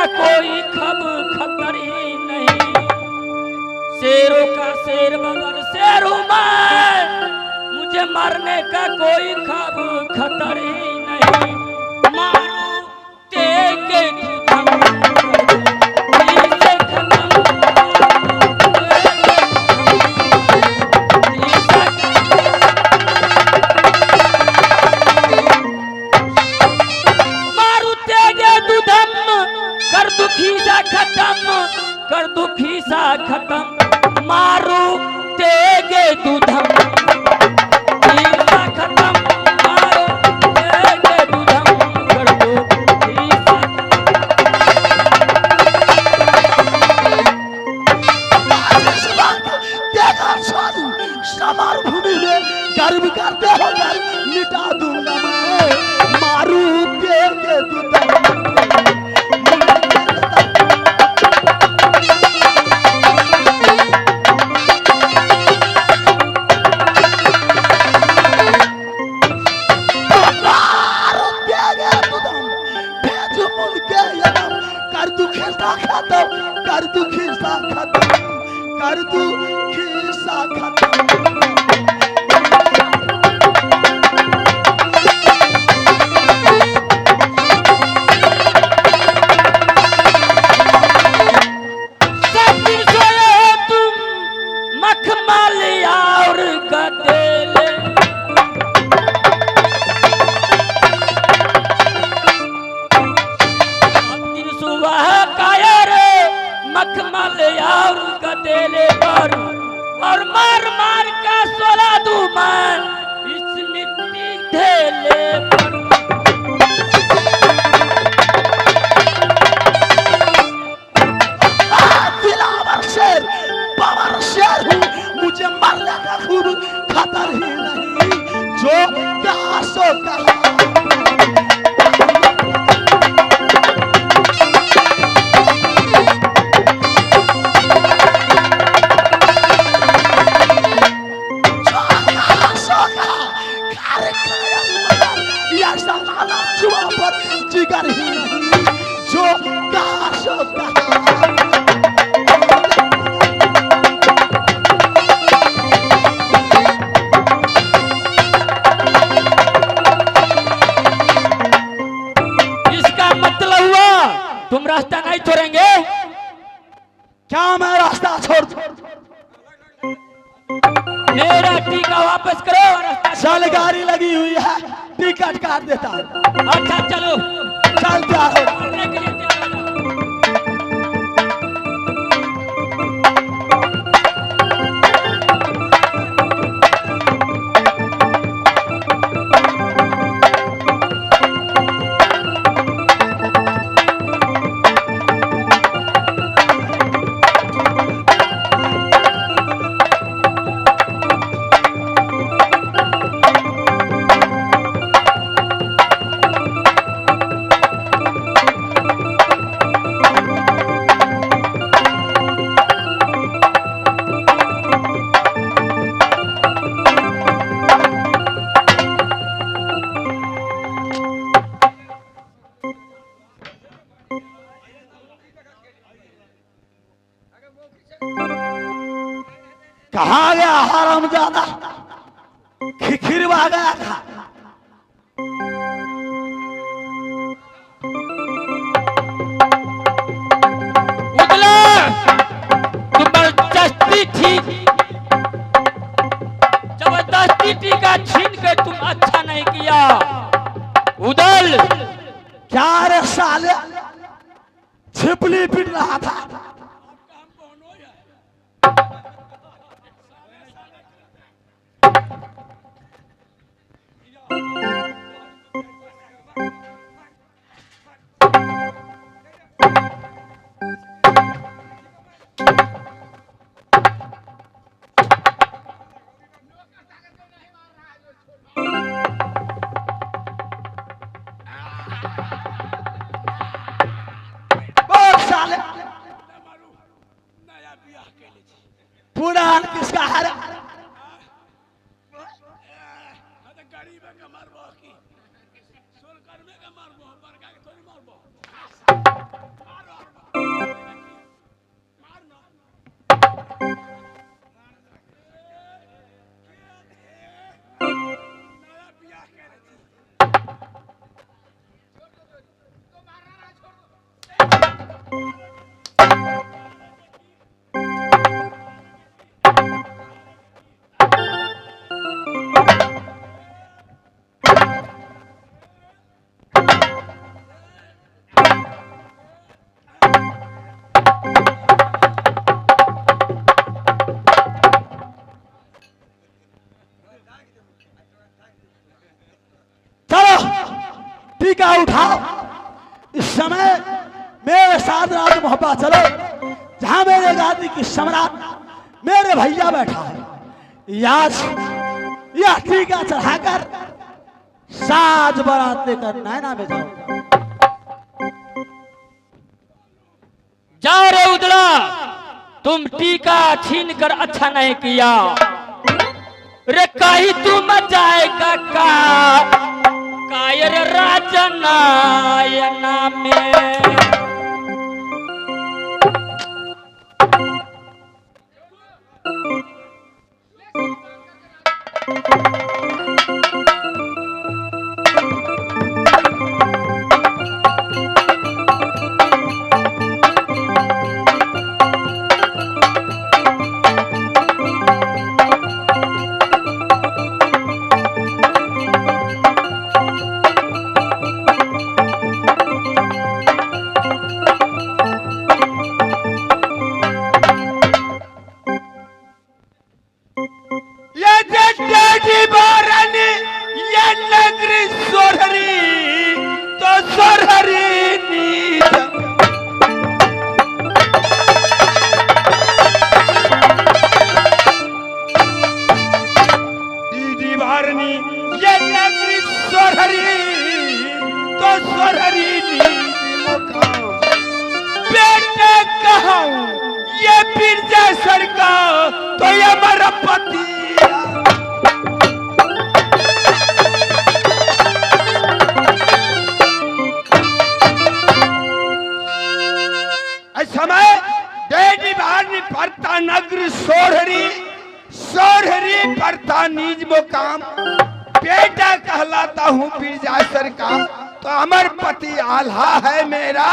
कोई खब खतर ही नहीं। शेरों का शेर मगर शेर हूं मैं, मुझे मरने का कोई खब खतर ही नहीं। मारो तेगे कर दुखी सा खत्म, मारू तेगे दूधम ईसा खत्म, मारू तेगे दूधम कर दुखी सा। देखा साधु समार भूमि में गर्व करते हो कर मिटा दूंगा मैं, मारू तेगे दूधम। कर दू खिस्सा खत्म, कर दू खिस्सा खत्म। सब दिन सोए तुम मखमली और गदेले, सब दिन सुबह मखमल और गदेले पर, और मार मार का सोला दूं मैं इस मिट्टी ढेले पर। दिलावर शेर पावर शेर हूँ, मुझे मरने का खूब खतर ही नहीं। जो कहा सो कहा, जिगर ही नहीं। जो कहा सो कहा। इसका मतलब हुआ तुम रास्ता नहीं छोड़ेंगे? क्या मैं रास्ता छोड़ दूं? मेरा टीका वापस करो। चल गाड़ी लगी हुई है, टिकट काट देता हूँ। अच्छा चलो, चल तैयार हो। कहा गया हरामजादा, खिखिरवा गया था। उदला जबरदस्ती थी, जबरदस्ती टीका छीन के तुम अच्छा नहीं किया। उदल क्या रे साले, छिपली पिट रहा था। पुरान किसका है? गरीब है, कमर समय मेरे साथ राज मोहब्बा चलो, जहां मेरे गादी की सम्राट मेरे भैया बैठा है, यह टीका चढ़ाकर साज बारात लेकर नैना में जाओ। जाओ रे उदड़ा, तुम टीका छीन कर अच्छा नहीं किया रे, कहीं तू मत जाएगा का कायर राजनायना में। तो ये मेरा पति समय डेडी बानी परता नगर सोहरी सोहरी परता निज मुकाम बेटा कहलाता हूँ बिरजासर का, तो अमर पति आल्हा है मेरा।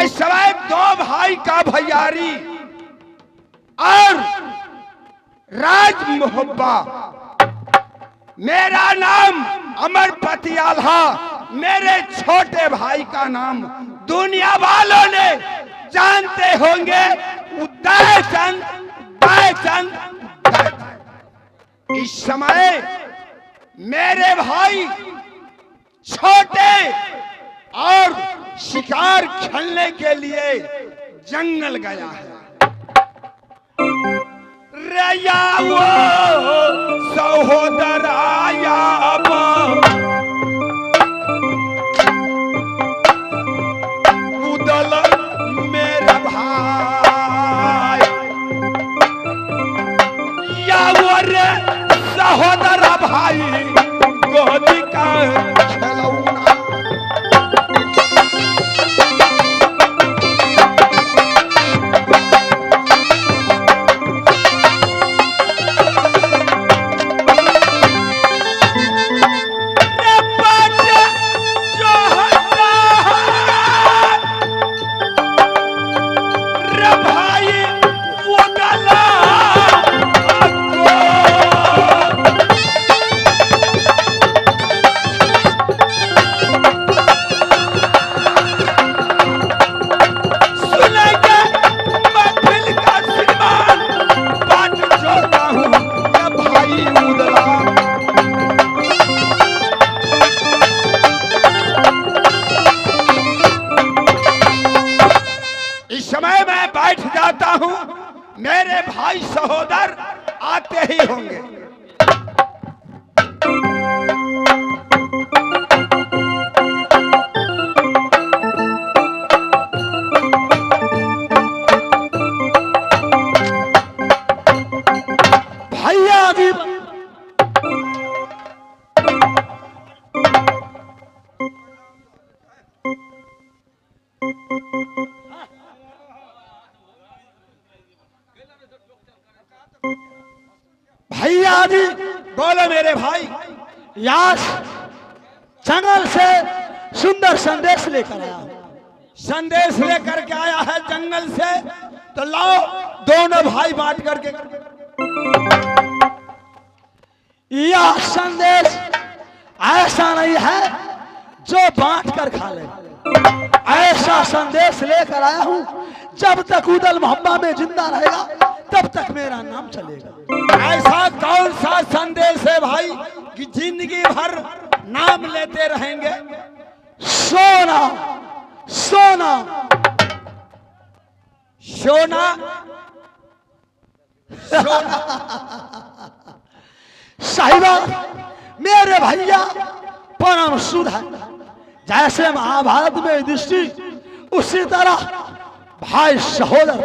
इस समय दो भाई का भैयारी और राज मोहब्बा, मेरा नाम अमरपति आल्हा, मेरे छोटे भाई का नाम दुनिया वालों ने जानते होंगे उदय चंद, उदय चंद। इस समय मेरे भाई छोटे और शिकार खेलने के लिए जंगल गया है। रया वो सहोदराया उदल मेरा भाई, या वो रे सहोदरा भाई गोदी का खिलौना। मेरे भाई सहोदर आते ही होंगे। भैया भी भैया जी बोलो मेरे भाई, यास जंगल से सुंदर संदेश लेकर आया हूं। संदेश लेकर के आया है जंगल से, तो लाओ दोनों भाई बांट करके। यह संदेश ऐसा नहीं है जो बांट कर खा ले, ऐसा संदेश लेकर आया हूं जब तक उदल मोहब्बा में जिंदा रहेगा तब तक मेरा नाम चलेगा। ऐसा कौन सा संदेश है भाई कि जिंदगी भर नाम लेते रहेंगे? सोना सोना सोना साहिबा मेरे भैया परम शुद्ध है। जैसे महाभारत में युधिष्ठिर उसी तरह भाई सहोदर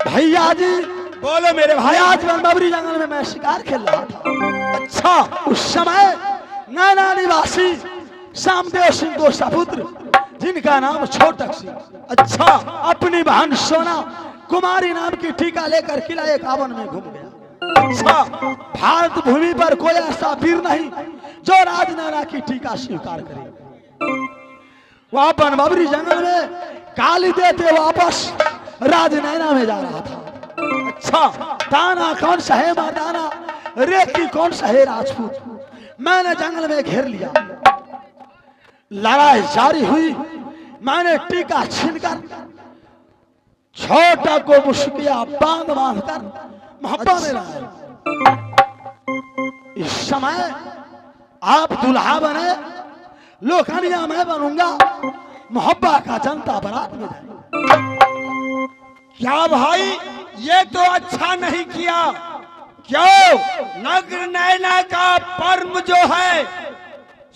भैया जी। बोलो मेरे भाई। आज बनबरी जंगल में मैं शिकार खेल रहा था। अच्छा उस समय नैना निवासी सामदेव सिंह को सपुत्र जिनका नाम छोटक सिंह, अच्छा अपनी बहन सोना कुमारी नाम की टीका लेकर किला 51 में घूम गया। अच्छा भारत भूमि पर कोई ऐसा वीर नहीं जो राजनैना की टीका स्वीकार करे। वह बनबरी जंगल में गाली देते वापस राजनैना में जा रहा था। अच्छा ताना कौन सा है मर्दाना, रेती कौन सा है राजपूत, मैंने जंगल में घेर लिया। लड़ाई जारी हुई। मैंने टीका छीनकर छोटा को मुश्किया बांध बांधकर मोहब्बा में लाया। इस समय आप दुल्हा बने, लोकनिया मैं बनूंगा, मोहब्बा का जनता बारात में जाए। क्या भाई ये तो अच्छा नहीं किया। क्यों? नग्न नैना का पर्व जो है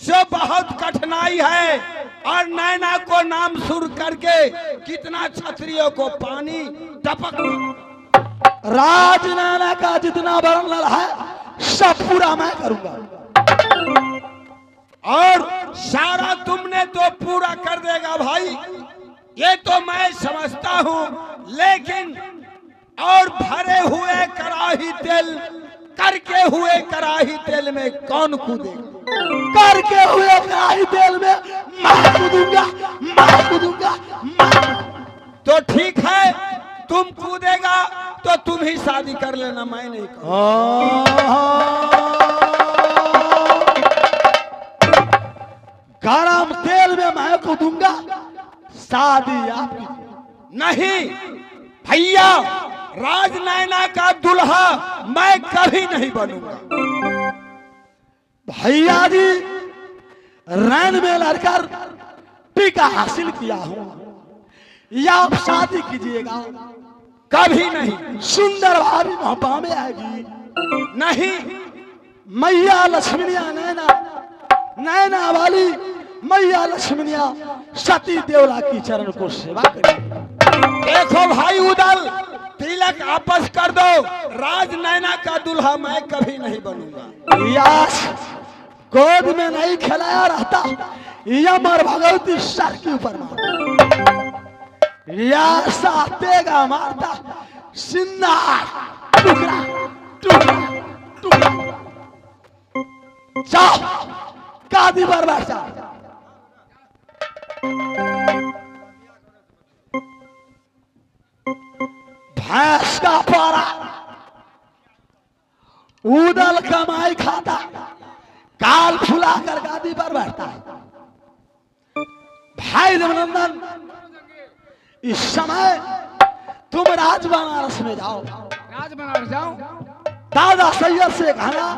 सो बहुत कठिनाई है, और नैना को नाम सुर करके कितना क्षत्रियों को पानी टपक। राजनैना का जितना वर्णन है सब पूरा मैं करूंगा, और सारा तुमने तो पूरा कर देगा भाई, ये तो मैं समझता हूँ। लेकिन और भरे हुए कड़ाही तेल करके हुए कड़ाही तेल में कौन कूदेगा? करके हुए कड़ाही तेल में मैं कूदूंगा, मैं कूदूंगा, मैं। तो ठीक है, तुम कूदेगा तो तुम ही शादी कर लेना, मैं नहीं करूंगा। गरम तेल में मैं कूदूंगा, शादी आपकी नहीं भैया, राजनैना का दूल्हा मैं कभी नहीं बनूंगा। भैया जी रैन में लड़कर टीका हासिल किया हूं, या आप शादी कीजिएगा? कभी नहीं। सुंदर भाभी मोहब्बा में आएगी नहीं। मैया लक्ष्मीनिया नैना, नैना वाली मैया लक्ष्मीनिया सती देवला की चरण को सेवा करेगी। देखो भाई उदल, तिलक आपस कर दो, राजनैना का दूल्हा मैं कभी नहीं बनूंगा। यास गोद में नहीं खिलाया रहता, यमर भगवती सर के ऊपर मारता, यासा तेगा मारता, सिन्ना टुकड़ा टुकड़ा टुकड़ा। जाओ गादी पर बैठ जाओ। भैंस का पारा उदल कमाई खाता, काल फुलाकर गादी पर बैठता है। भाई देवनंदन इस समय तुम राज बनारस में जाओ, राज बनारस जाओ। दादा सैयद से कहना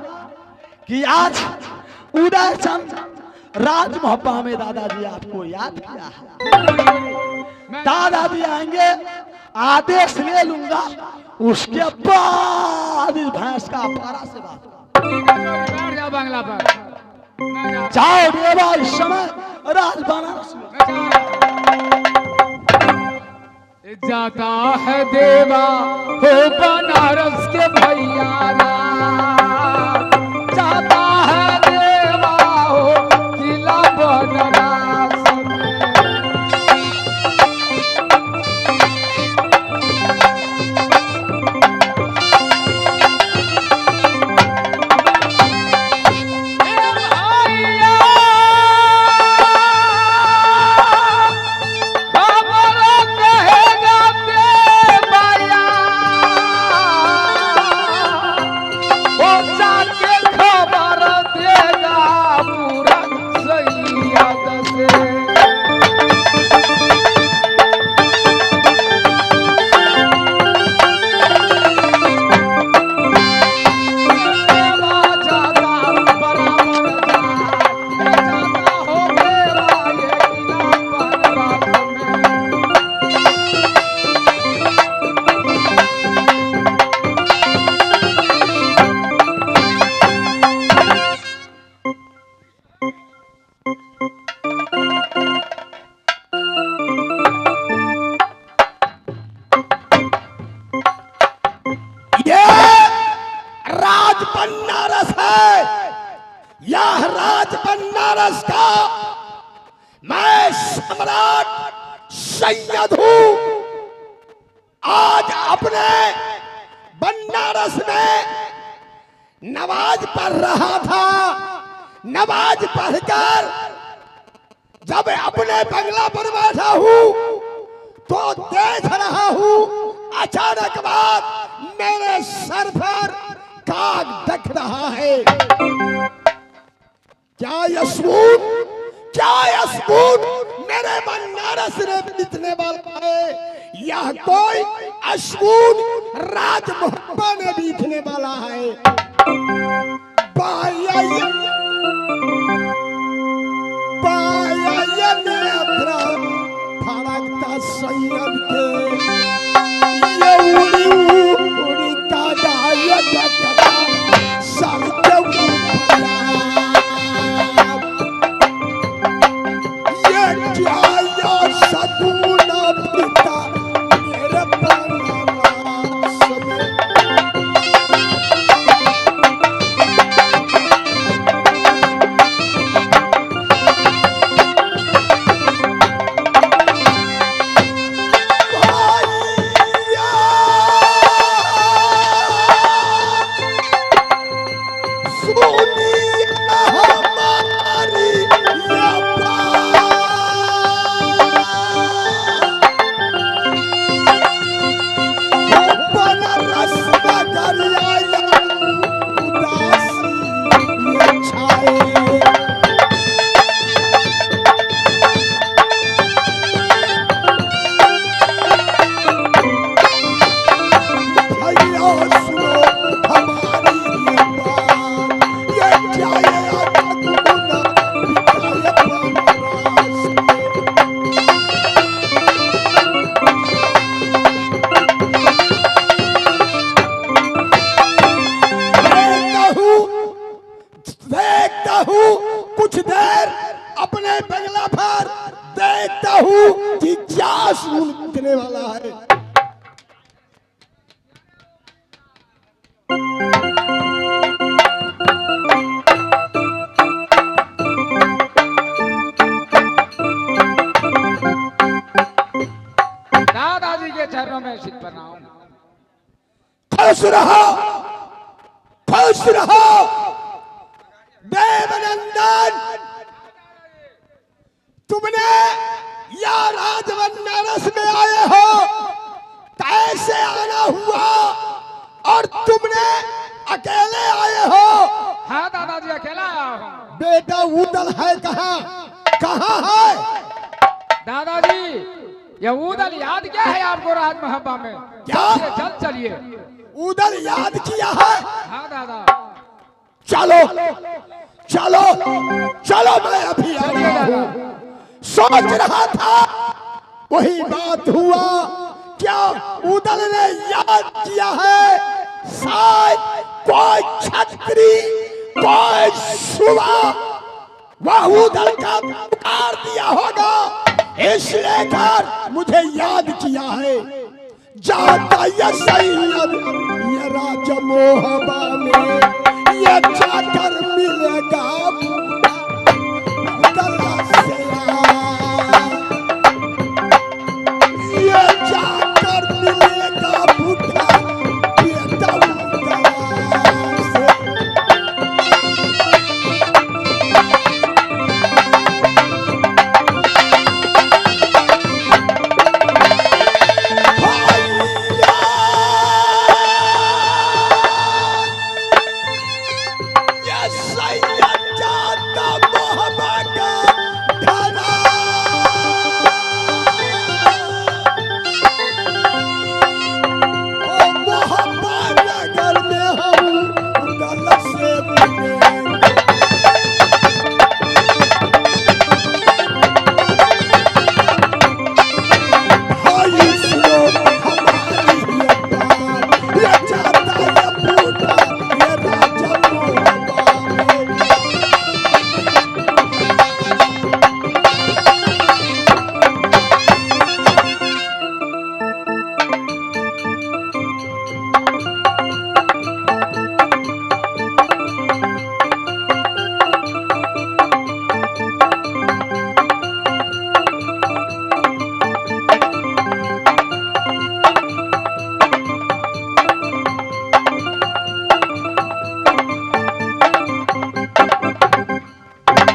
कि आज उदय चंद राज मोहब्बा में दादाजी आपको याद किया है। दादाजी आएंगे, आदेश ले लूंगा, उसके बाद इस भैंस का पारा से बात। बैठ जाओ बंगला पर। जाओ देवा इस समय राज बनारस में। जाता है देवा हो बनारस के भैया, जाता है देवा हो किला बनारस में। खबर देगा पूरा सैयद राज बनारस का मैं सम्राट सैयद हूं। आज अपने बनारस में नमाज पढ़ रहा था। नमाज पढ़कर जब अपने बंगला पर बैठा हूं तो देख रहा हूं अचानक बात मेरे सर पर काग दिख रहा है। क्या यशबूत मेरे बनारस में बीतने वाला है? यह कोई अशबूत राज मोहब्बा में बीतने वाला है। फड़कता सैयद के ये उड़ी उड़ी का गाय देखता सर के ये क्या या सगुना पिता मेरे बनारस में। कुछ देर अपने बंगला पर देखता हूं कि क्या सुनने वाला है। दादाजी के चरणों में सिर बनाओ। खुश रहो, खुश रहो देवनंदन। तुमने या राज बनारस में आए हो, कैसे आना हुआ? और तुमने अकेले आए हो? हाँ दादाजी अकेला आया हूँ। बेटा उदल है कहाँ? कहाँ है दादाजी? ये उदल याद क्या है आपको राज महबा में? क्या? जल्द चलिए। उदल याद किया है? हाँ दादा। चलो चलो चलो, मैं अभी आ रहा हूँ। सोच रहा था वही बात हुआ। क्या उदल ने याद किया है? शायद कोई छतरी, कोई सुबह वह उदल का पुकार दिया होगा, इसलिए कर मुझे याद किया है। जाता ये सैयद ये राज मोहबा में, ये जाकर मिलेगा